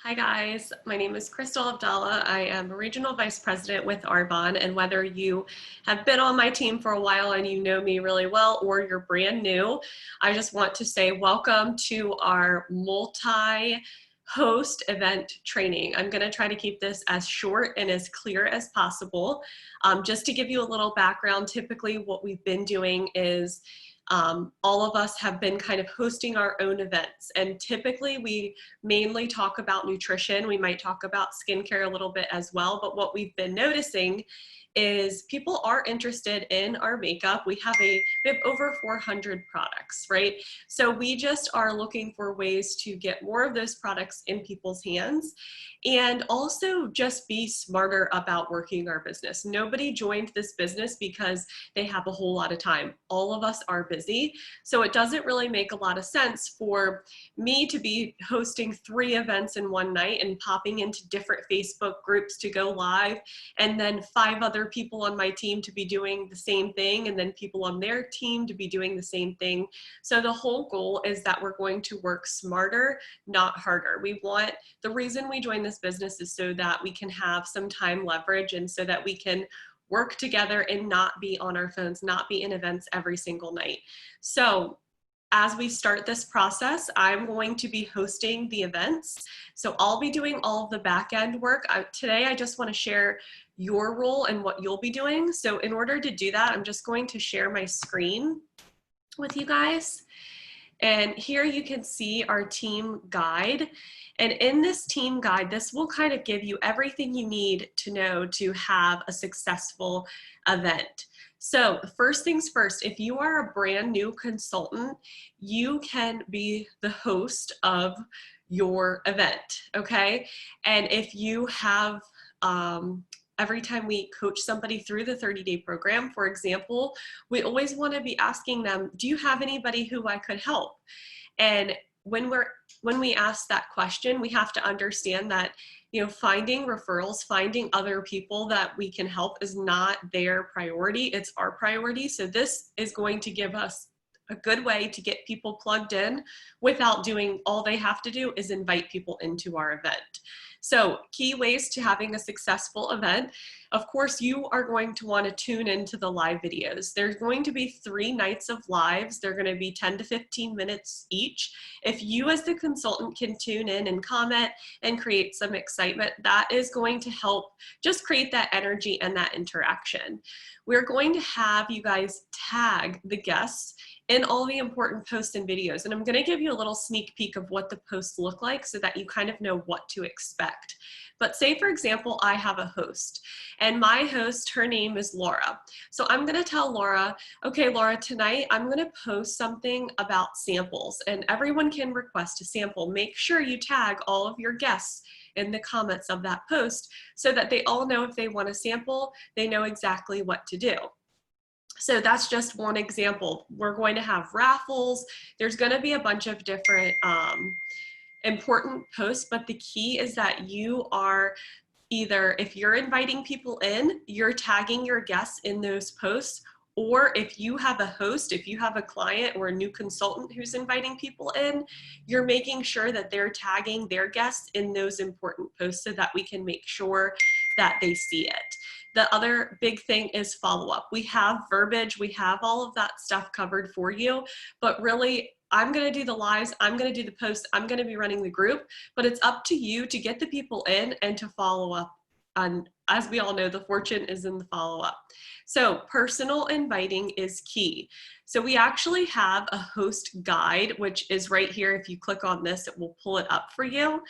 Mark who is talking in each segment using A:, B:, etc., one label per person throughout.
A: Hi guys, my name is Crystal Abdallah. I am a Regional Vice President with Arbonne, and whether you have been on my team for a while and you know me really well or you're brand new, I just want to say welcome to our Mutli-Host event training. I'm going to try to keep this as short and as clear as possible. Just to give you a little background, typically what we've been doing is all of us have been kind of hosting our own events, and typically we mainly talk about nutrition. We might talk about skincare a little bit as well, but what we've been noticing is people are interested in our makeup. We have over 400 products, right? So we just are looking for ways to get more of those products in people's hands and also just be smarter about working our business. Nobody joined this business because they have a whole lot of time. All of us are busy. So it doesn't really make a lot of sense for me to be hosting 3 events in one night and popping into different Facebook groups to go live, and then 5 other people on my team to be doing the same thing, and then people on their team to be doing the same thing. So the whole goal is that we're going to work smarter, not harder. The reason we joined this business is so that we can have some time leverage and so that we can work together and not be on our phones, not be in events every single night. So as we start this process, I'm going to be hosting the events. So I'll be doing all of the back end work. Today, I just want to share your role and what you'll be doing. So in order to do that, I'm just going to share my screen with you guys. And here you can see our team guide. And in this team guide, this will kind of give you everything you need to know to have a successful event. So first things first, if you are a brand new consultant, you can be the host of your event, okay? And if you have, every time we coach somebody through the 30-day program, for example, we always want to be asking them, do you have anybody who I could help? And when we ask that question, we have to understand that, you know, finding referrals, finding other people that we can help is not their priority, it's our priority. So this is going to give us a good way to get people plugged in without doing, all they have to do is invite people into our event. So key ways to having a successful event. Of course, you are going to want to tune into the live videos. There's going to be 3 nights of lives. They're going to be 10 to 15 minutes each. If you as the consultant can tune in and comment and create some excitement, that is going to help just create that energy and that interaction. We're going to have you guys tag the guests in all the important posts and videos. And I'm gonna give you a little sneak peek of what the posts look like so that you kind of know what to expect. But say, for example, I have a host, and my host, her name is Laura. So I'm gonna tell Laura, okay, Laura, tonight I'm gonna post something about samples, and everyone can request a sample. Make sure you tag all of your guests in the comments of that post so that they all know if they want a sample, they know exactly what to do. So that's just one example. We're going to have raffles. There's going to be a bunch of different important posts, but the key is that you are either, if you're inviting people in, you're tagging your guests in those posts, or if you have a host, if you have a client or a new consultant who's inviting people in, you're making sure that they're tagging their guests in those important posts so that we can make sure that they see it. The other big thing is follow-up. We have verbiage, we have all of that stuff covered for you, but really, I'm gonna do the lives, I'm gonna do the posts, I'm gonna be running the group, but it's up to you to get the people in and to follow up. And as we all know, the fortune is in the follow-up. So personal inviting is key. So we actually have a host guide, which is right here. If you click on this, it will pull it up for you.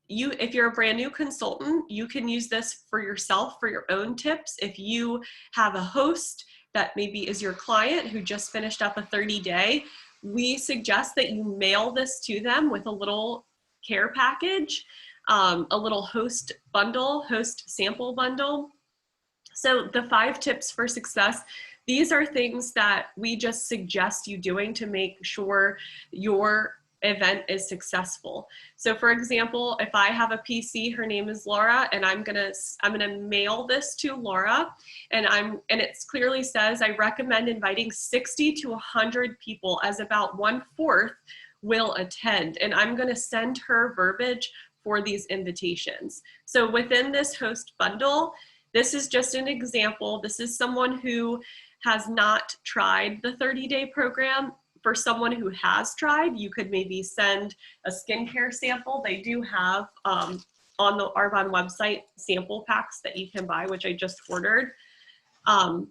A: If you're a brand new consultant, you can use this for yourself, for your own tips. If you have a host that maybe is your client who just finished up a 30-day, we suggest that you mail this to them with a little care package, a little host bundle, host sample bundle. So the 5 tips for success, these are things that we just suggest you doing to make sure your event is successful. So for example, if I have a PC, her name is Laura, and I'm gonna mail this to Laura, and it clearly says I recommend inviting 60 to 100 people, as about 1/4 will attend, and I'm gonna send her verbiage for these invitations. So within this host bundle, this is just an example. This is someone who has not tried the 30-day program. For someone who has tried, you could maybe send a skincare sample. They do have on the Arbonne website sample packs that you can buy, which I just ordered. And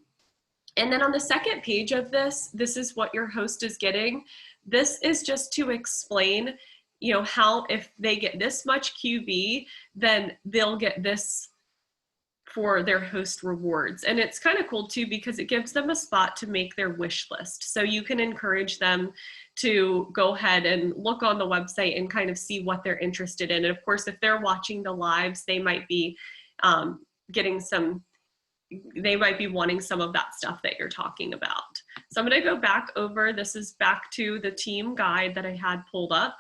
A: then on the second page of this is what your host is getting. This is just to explain, you know, how if they get this much QB, then they'll get this for their host rewards. And it's kind of cool too, because it gives them a spot to make their wish list. So you can encourage them to go ahead and look on the website and kind of see what they're interested in. And of course, if they're watching the lives, they might be they might be wanting some of that stuff that you're talking about. So I'm going to go back over. This is back to the team guide that I had pulled up.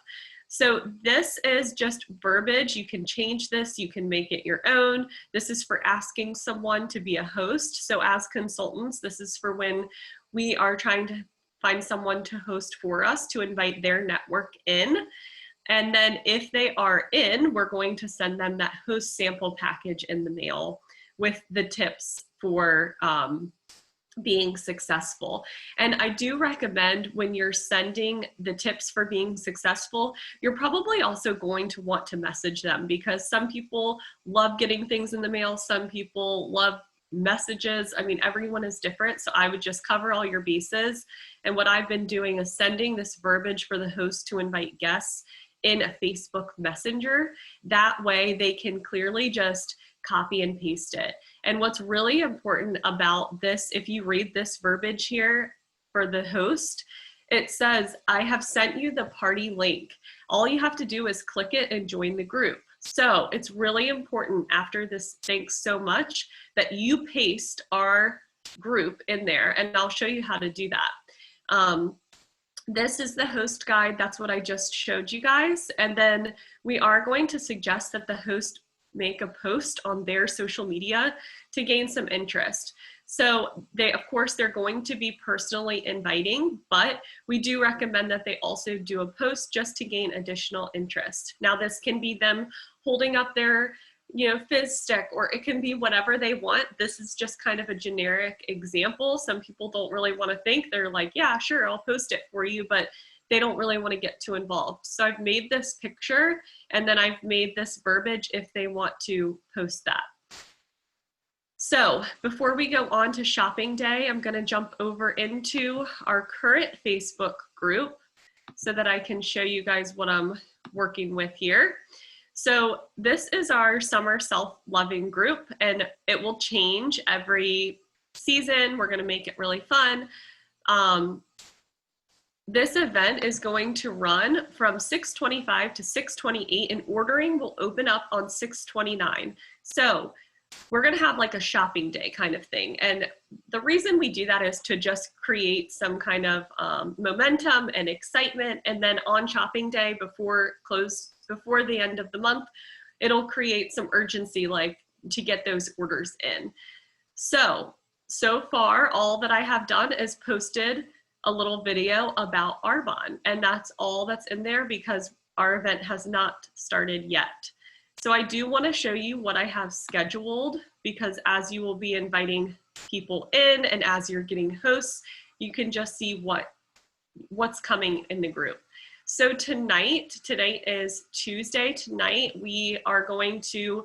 A: So this is just verbiage. You can change this. You can make it your own. This is for asking someone to be a host. So as consultants, this is for when we are trying to find someone to host for us, to invite their network in. And then if they are in, we're going to send them that host sample package in the mail with the tips for being successful. And I do recommend when you're sending the tips for being successful, you're probably also going to want to message them, because some people love getting things in the mail. Some people love messages. I mean, everyone is different. So I would just cover all your bases. And what I've been doing is sending this verbiage for the host to invite guests in a Facebook Messenger. That way they can clearly just copy and paste it. And what's really important about this, if you read this verbiage here for the host, it says, I have sent you the party link. All you have to do is click it and join the group. So it's really important after this thanks so much that you paste our group in there, and I'll show you how to do that. This is the host guide. That's what I just showed you guys. And then we are going to suggest that the host make a post on their social media to gain some interest. So they, of course, they're going to be personally inviting, but we do recommend that they also do a post just to gain additional interest. Now, this can be them holding up their, fizz stick, or it can be whatever they want. This is just kind of a generic example. Some people don't really want to think. They're like, yeah, sure, I'll post it for you, but they don't really want to get too involved. So I've made this picture, and then I've made this verbiage if they want to post that. So before we go on to shopping day, I'm going to jump over into our current Facebook group so that I can show you guys what I'm working with here. So this is our summer self-loving group, and it will change every season. We're going to make it really fun. This event is going to run from 6:25 to 6:28, and ordering will open up on 6:29. So we're going to have like a shopping day kind of thing. And the reason we do that is to just create some kind of momentum and excitement. And then on shopping day, before the end of the month, it'll create some urgency, like to get those orders in. So far, all that I have done is posted a little video about Arbonne, and that's all that's in there because our event has not started yet. So I do want to show you what I have scheduled, because as you will be inviting people in and as you're getting hosts, you can just see what's coming in the group. So today is Tuesday. Tonight we are going to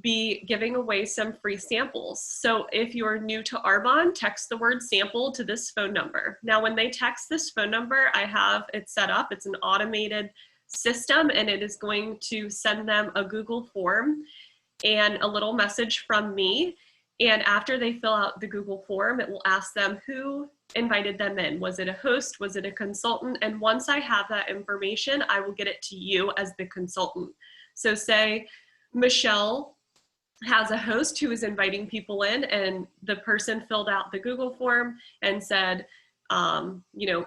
A: be giving away some free samples. So if you're new to Arbonne, text the word sample to this phone number. Now, when they text this phone number, I have it set up. It's an automated system, and it is going to send them a Google form and a little message from me. And after they fill out the Google form, it will ask them who invited them in. Was it a host? Was it a consultant? And once I have that information, I will get it to you as the consultant. So say Michelle has a host who is inviting people in, and the person filled out the Google form and said,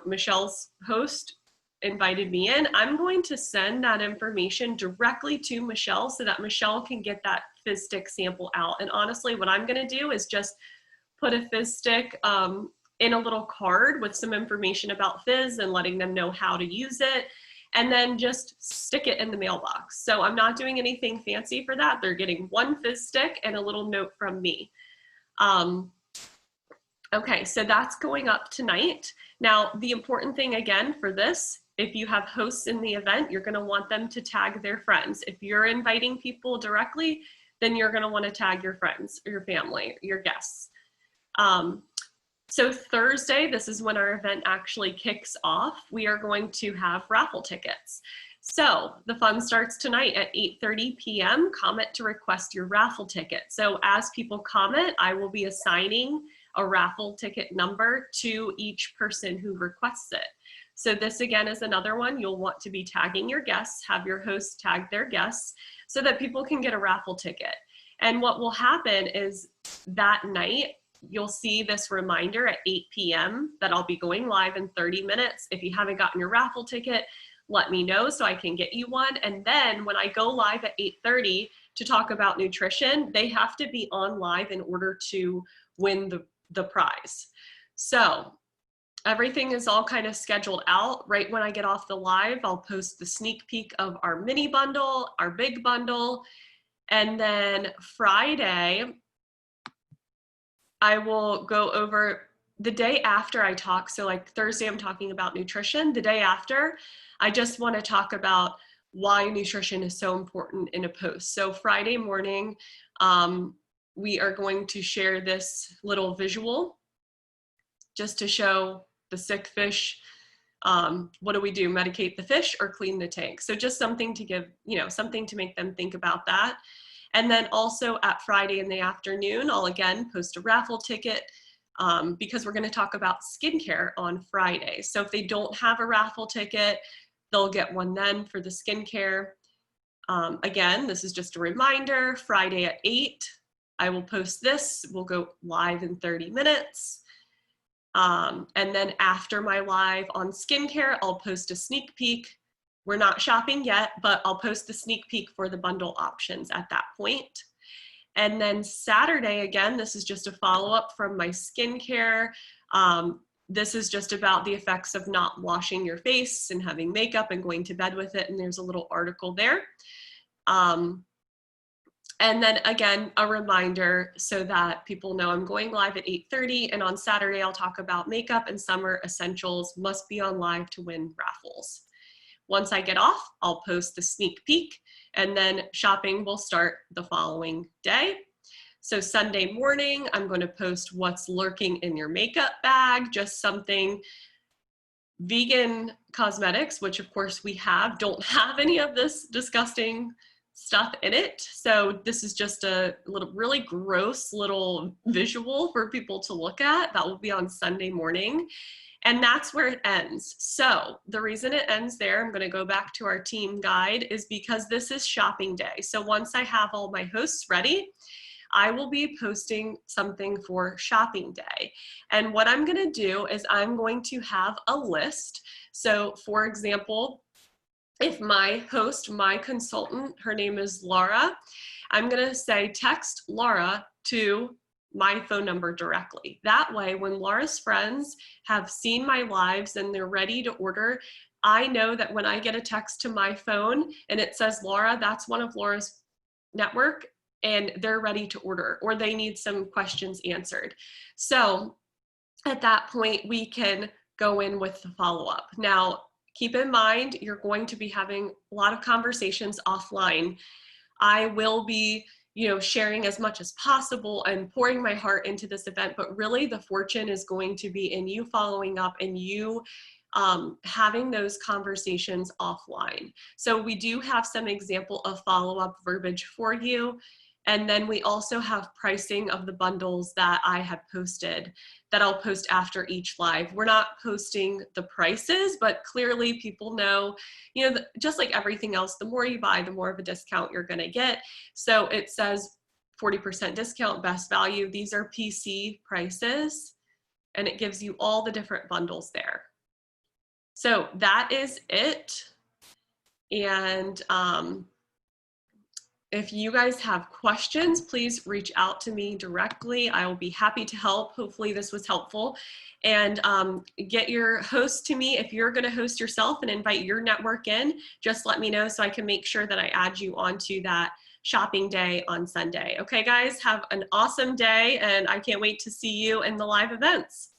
A: Michelle's host invited me in. I'm going to send that information directly to Michelle so that Michelle can get that fizz stick sample out. And honestly, what I'm going to do is just put a fizz stick in a little card with some information about fizz and letting them know how to use it. and then just stick it in the mailbox. So I'm not doing anything fancy for that. They're getting one fizz stick and a little note from me. Okay, so that's going up tonight. Now, the important thing again for this, if you have hosts in the event, you're gonna want them to tag their friends. If you're inviting people directly, then you're gonna wanna tag your friends or your family, your guests. So Thursday, this is when our event actually kicks off. We are going to have raffle tickets. So the fun starts tonight at 8:30 p.m. Comment to request your raffle ticket. So as people comment, I will be assigning a raffle ticket number to each person who requests it. So this again is another one. You'll want to be tagging your guests, have your host tag their guests so that people can get a raffle ticket. And what will happen is that night, you'll see this reminder at 8 p.m. that I'll be going live in 30 minutes. If you haven't gotten your raffle ticket, let me know so I can get you one. And then when I go live at 8:30 to talk about nutrition, they have to be on live in order to win the prize. So everything is all kind of scheduled out. Right when I get off the live, I'll post the sneak peek of our mini bundle, our big bundle, and then Friday, I will go over the day after I talk. So like Thursday, I'm talking about nutrition. The day after, I just want to talk about why nutrition is so important in a post. So Friday morning, we are going to share this little visual just to show the sick fish. What do we do? Medicate the fish or clean the tank? So just something to give, something to make them think about that. And then also at Friday in the afternoon, I'll again post a raffle ticket because we're going to talk about skincare on Friday. So if they don't have a raffle ticket, they'll get one then for the skincare. Again, this is just a reminder, Friday at 8, I will post this. We'll go live in 30 minutes. And then after my live on skincare, I'll post a sneak peek. We're not shopping yet, but I'll post the sneak peek for the bundle options at that point. And then Saturday, again, this is just a follow-up from my skincare. This is just about the effects of not washing your face and having makeup and going to bed with it. And there's a little article there. And then again, a reminder so that people know I'm going live at 8:30, and on Saturday, I'll talk about makeup and summer essentials must be on live to win raffles. Once I get off, I'll post the sneak peek, and then shopping will start the following day. So Sunday morning, I'm going to post what's lurking in your makeup bag, just something. Vegan cosmetics, which of course we don't have any of this disgusting stuff in it. So this is just a little really gross little visual for people to look at. That will be on Sunday morning. And that's where it ends. So the reason it ends there, I'm going to go back to our team guide, is because this is shopping day. So once I have all my hosts ready, I will be posting something for shopping day. And what I'm going to do is I'm going to have a list. So for example, if my host, my consultant, her name is Laura, I'm going to say text Laura to my phone number directly. That way, when Laura's friends have seen my lives and they're ready to order, I know that when I get a text to my phone and it says Laura, that's one of Laura's network, and they're ready to order, or they need some questions answered. So at that point, we can go in with the follow-up. Now, keep in mind, you're going to be having a lot of conversations offline. I will be sharing as much as possible and pouring my heart into this event, but really the fortune is going to be in you following up and you having those conversations offline. So we do have some example of follow-up verbiage for you. And then we also have pricing of the bundles that I have posted that I'll post after each live. We're not posting the prices, but clearly people know, just like everything else, the more you buy, the more of a discount you're gonna get. So it says 40% discount, best value. These are PC prices, and it gives you all the different bundles there. So that is it. And If you guys have questions, please reach out to me directly. I will be happy to help. Hopefully this was helpful. And get your host to me. If you're going to host yourself and invite your network in, just let me know so I can make sure that I add you onto that shopping day on Sunday. Okay, guys, have an awesome day, and I can't wait to see you in the live events.